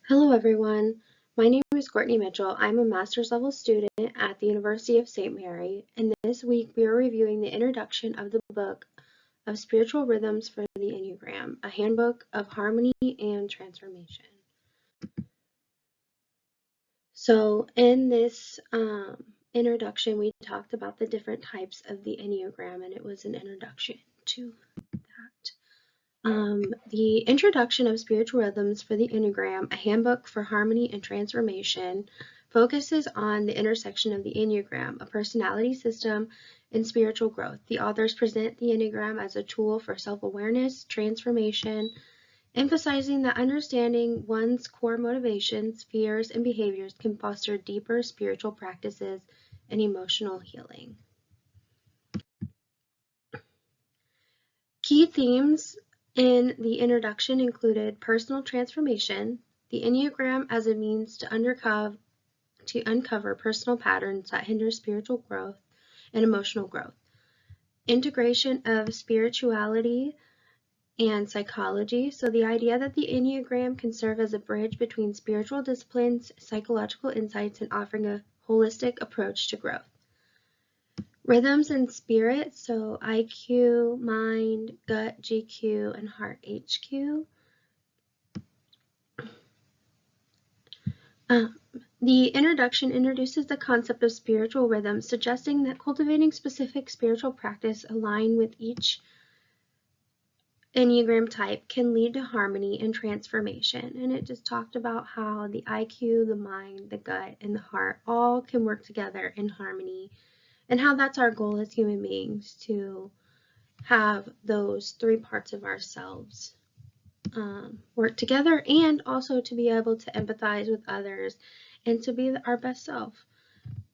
Hello everyone, my name is Kourtni Mitchell. I'm a master's level student at the University of St. Mary, and this week we are reviewing the introduction of the book of Spiritual Rhythms for the Enneagram, a handbook of harmony and transformation. So in this introduction, we talked about the different types of the Enneagram, and it was an introduction to that. The Introduction of Spiritual Rhythms for the Enneagram, a handbook for harmony and transformation, focuses on the intersection of the Enneagram, a personality system, and spiritual growth. The authors present the Enneagram as a tool for self-awareness, transformation, emphasizing that understanding one's core motivations, fears, and behaviors can foster deeper spiritual practices and emotional healing. Key themes in the introduction included personal transformation, the Enneagram as a means to uncover personal patterns that hinder spiritual growth and emotional growth, integration of spirituality and psychology, so the idea that the Enneagram can serve as a bridge between spiritual disciplines, psychological insights, and offering a holistic approach to growth. Rhythms and spirit, so IQ, mind, gut, GQ, and heart, HQ. The introduction introduces the concept of spiritual rhythms, suggesting that cultivating specific spiritual practice aligned with each Enneagram type can lead to harmony and transformation. And it just talked about how the IQ, the mind, the gut, and the heart all can work together in harmony, and how that's our goal as human beings, to have those three parts of ourselves work together, and also to be able to empathize with others and to be our best self.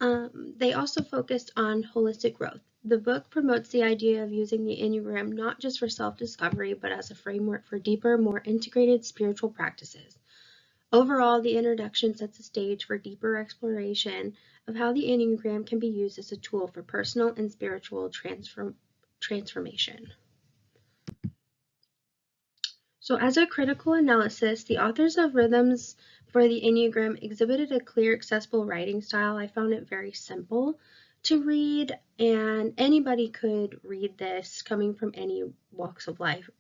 They also focused on holistic growth. The book promotes the idea of using the Enneagram not just for self-discovery, but as a framework for deeper, more integrated spiritual practices. Overall, the introduction sets the stage for deeper exploration of how the Enneagram can be used as a tool for personal and spiritual transformation. So as a critical analysis, the authors of Rhythms for the Enneagram exhibited a clear, accessible writing style. I found it very simple to read, and anybody could read this, coming from any walk of life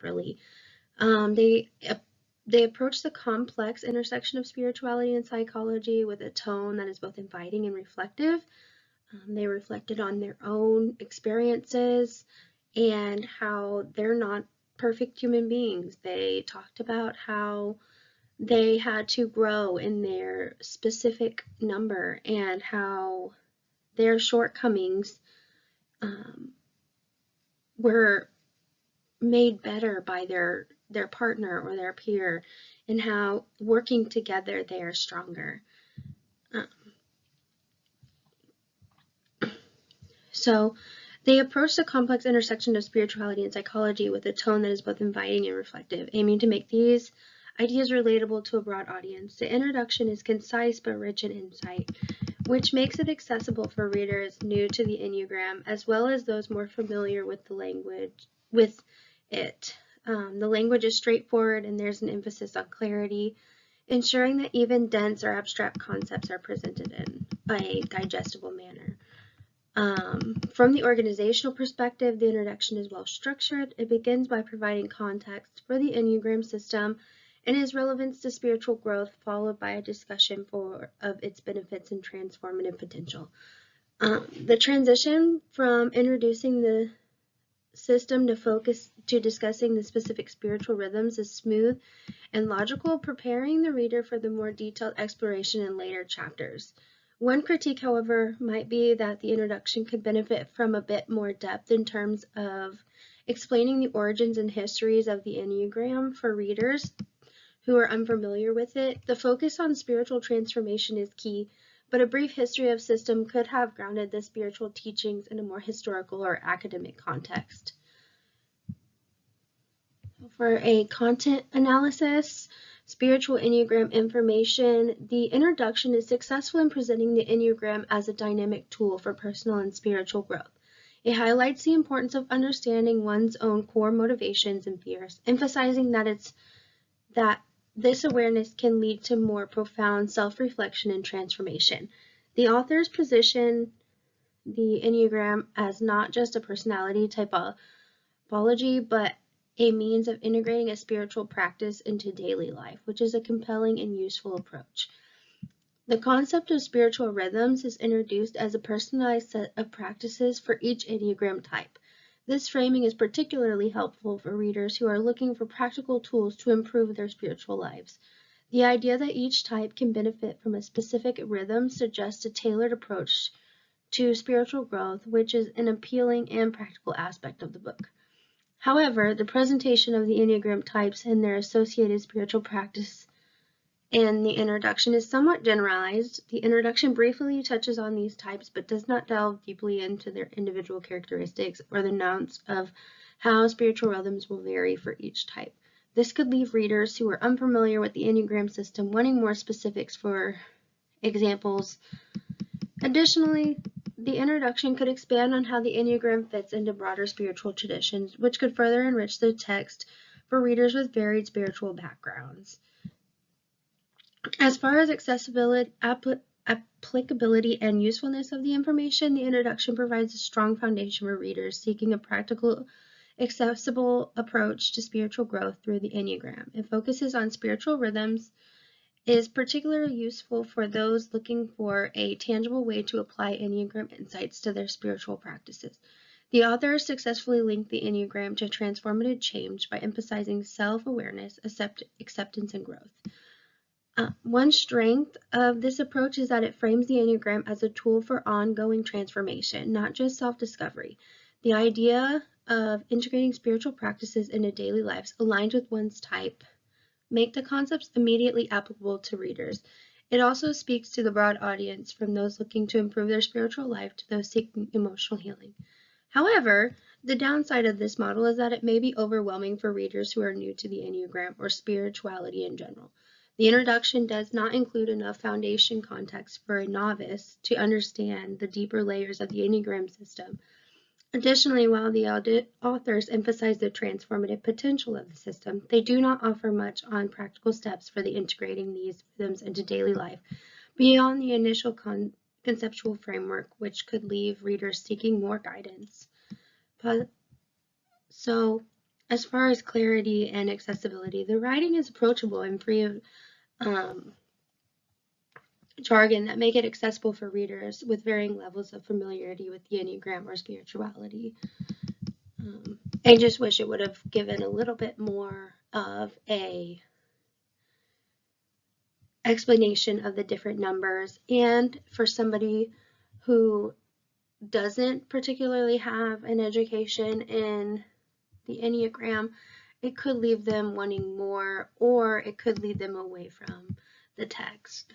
really. They approach the complex intersection of spirituality and psychology with a tone that is both inviting and reflective. They reflected on their own experiences and how they're not perfect human beings. They talked about how they had to grow in their specific number and how their shortcomings were made better by their partner or their peer, and how working together they are stronger. So they approach the complex intersection of spirituality and psychology with a tone that is both inviting and reflective, aiming to make these ideas relatable to a broad audience. The introduction is concise but rich in insight, which makes it accessible for readers new to the Enneagram, as well as those more familiar with the language. The language is straightforward, and there's an emphasis on clarity, ensuring that even dense or abstract concepts are presented in a digestible manner. From the organizational perspective, the introduction is well structured. It begins by providing context for the Enneagram system and its relevance to spiritual growth, followed by a discussion of its benefits and transformative potential. The transition from introducing the system to discussing the specific spiritual rhythms is smooth and logical, preparing the reader for the more detailed exploration in later chapters. One critique, however, might be that the introduction could benefit from a bit more depth in terms of explaining the origins and histories of the Enneagram for readers who are unfamiliar with it. The focus on spiritual transformation is key, but a brief history of system could have grounded the spiritual teachings in a more historical or academic context. For a content analysis, spiritual Enneagram information, the introduction is successful in presenting the Enneagram as a dynamic tool for personal and spiritual growth. It highlights the importance of understanding one's own core motivations and fears, emphasizing that This awareness can lead to more profound self-reflection and transformation. The authors position the Enneagram as not just a personality typology, but a means of integrating a spiritual practice into daily life, which is a compelling and useful approach. The concept of spiritual rhythms is introduced as a personalized set of practices for each Enneagram type. This framing is particularly helpful for readers who are looking for practical tools to improve their spiritual lives. The idea that each type can benefit from a specific rhythm suggests a tailored approach to spiritual growth, which is an appealing and practical aspect of the book. However, the presentation of the Enneagram types and their associated spiritual practice in the introduction is somewhat generalized. The introduction briefly touches on these types but does not delve deeply into their individual characteristics or the nuance of how spiritual rhythms will vary for each type. This could leave readers who are unfamiliar with the Enneagram system wanting more specifics for examples. Additionally, the introduction could expand on how the Enneagram fits into broader spiritual traditions, which could further enrich the text for readers with varied spiritual backgrounds. As far as accessibility, applicability, and usefulness of the information, the introduction provides a strong foundation for readers seeking a practical, accessible approach to spiritual growth through the Enneagram. It focuses on spiritual rhythms, is particularly useful for those looking for a tangible way to apply Enneagram insights to their spiritual practices. The authors successfully link the Enneagram to transformative change by emphasizing self-awareness, acceptance, and growth. One strength of this approach is that it frames the Enneagram as a tool for ongoing transformation, not just self-discovery. The idea of integrating spiritual practices into daily lives aligned with one's type make the concepts immediately applicable to readers. It also speaks to the broad audience, from those looking to improve their spiritual life to those seeking emotional healing. However, the downside of this model is that it may be overwhelming for readers who are new to the Enneagram or spirituality in general. The introduction does not include enough foundation context for a novice to understand the deeper layers of the Enneagram system. Additionally, while the authors emphasize the transformative potential of the system, they do not offer much on practical steps for integrating these rhythms into daily life beyond the initial conceptual framework, which could leave readers seeking more guidance. So, as far as clarity and accessibility, the writing is approachable and free of jargon that make it accessible for readers with varying levels of familiarity with the Enneagram or spirituality. I just wish it would have given a little bit more of a explanation of the different numbers, and for somebody who doesn't particularly have an education in the Enneagram, it could leave them wanting more, or it could lead them away from the text.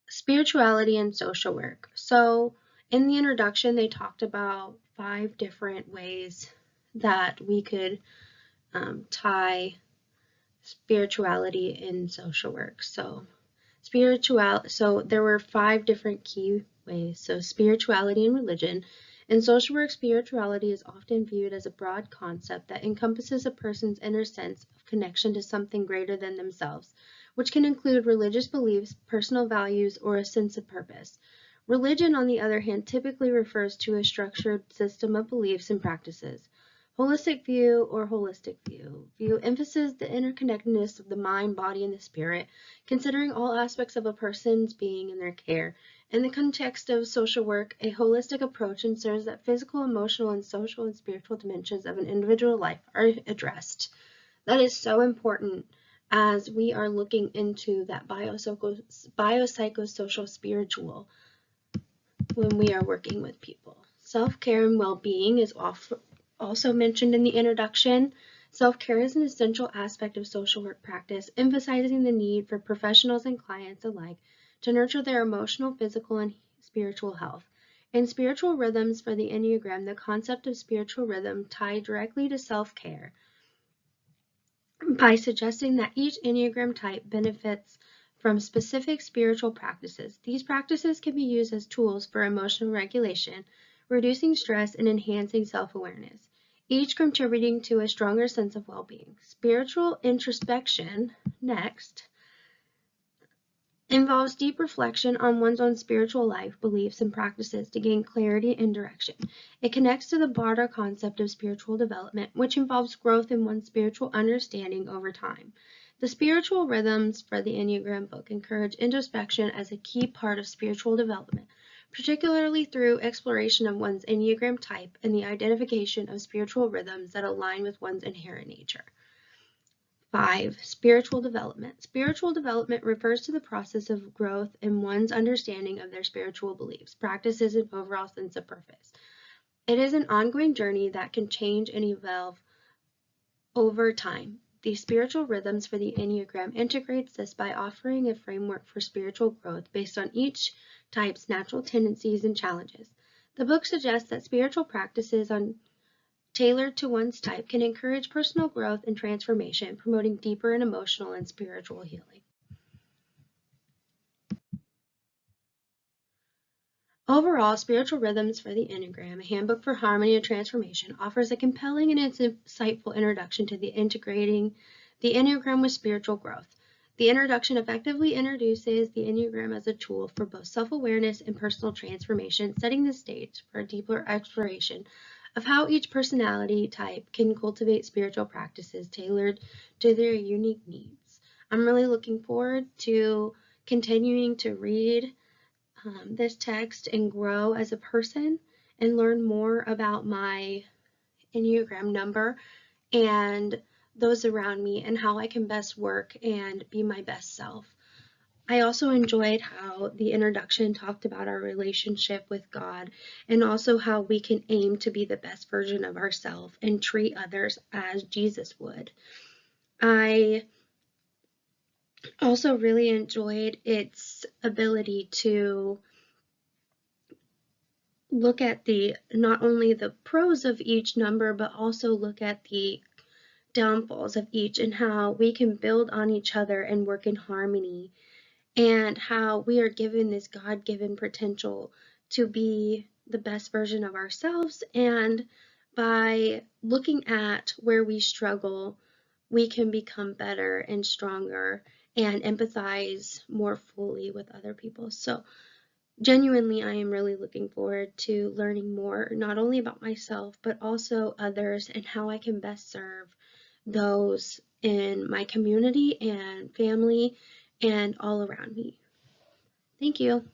Spirituality and social work. So in the introduction, they talked about 5 different ways that we could tie spirituality and social work. So there were 5 different key ways. So spirituality and religion. In social work, spirituality is often viewed as a broad concept that encompasses a person's inner sense of connection to something greater than themselves, which can include religious beliefs, personal values, or a sense of purpose. Religion, on the other hand, typically refers to a structured system of beliefs and practices. Holistic view emphasizes the interconnectedness of the mind, body, and the spirit, considering all aspects of a person's being and their care. In the context of social work, a holistic approach ensures that physical, emotional, and social and spiritual dimensions of an individual life are addressed. That is so important as we are looking into that biopsychosocial spiritual when we are working with people. Self-care and well-being is also mentioned in the introduction. Self-care is an essential aspect of social work practice, emphasizing the need for professionals and clients alike to nurture their emotional, physical, and spiritual health. In spiritual rhythms for the Enneagram, the concept of spiritual rhythm tied directly to self-care by suggesting that each Enneagram type benefits from specific spiritual practices. These practices can be used as tools for emotional regulation, reducing stress, and enhancing self-awareness. each contributing to a stronger sense of well-being. Spiritual introspection, next, involves deep reflection on one's own spiritual life, beliefs, and practices to gain clarity and direction. It connects to the broader concept of spiritual development, which involves growth in one's spiritual understanding over time. The spiritual rhythms for the Enneagram book encourage introspection as a key part of spiritual development, particularly through exploration of one's Enneagram type and the identification of spiritual rhythms that align with one's inherent nature. 5. Spiritual development. Spiritual development refers to the process of growth in one's understanding of their spiritual beliefs, practices, and overall sense of purpose. It is an ongoing journey that can change and evolve over time. The spiritual rhythms for the Enneagram integrates this by offering a framework for spiritual growth based on each type's natural tendencies and challenges. The book suggests that spiritual practices tailored to one's type can encourage personal growth and transformation, promoting deeper and emotional and spiritual healing. Overall, Spiritual Rhythms for the Enneagram, a handbook for harmony and transformation, offers a compelling and insightful introduction to integrating the Enneagram with spiritual growth. The introduction effectively introduces the Enneagram as a tool for both self-awareness and personal transformation, setting the stage for a deeper exploration of how each personality type can cultivate spiritual practices tailored to their unique needs. I'm really looking forward to continuing to read this text and grow as a person and learn more about my Enneagram number and those around me and how I can best work and be my best self. I also enjoyed how the introduction talked about our relationship with God and also how we can aim to be the best version of ourselves and treat others as Jesus would. I also really enjoyed its ability to look at not only the pros of each number, but also look at the downfalls of each and how we can build on each other and work in harmony, and how we are given this God-given potential to be the best version of ourselves, and by looking at where we struggle, we can become better and stronger and empathize more fully with other people. So genuinely, I am really looking forward to learning more, not only about myself, but also others and how I can best serve those in my community and family and all around me. Thank you.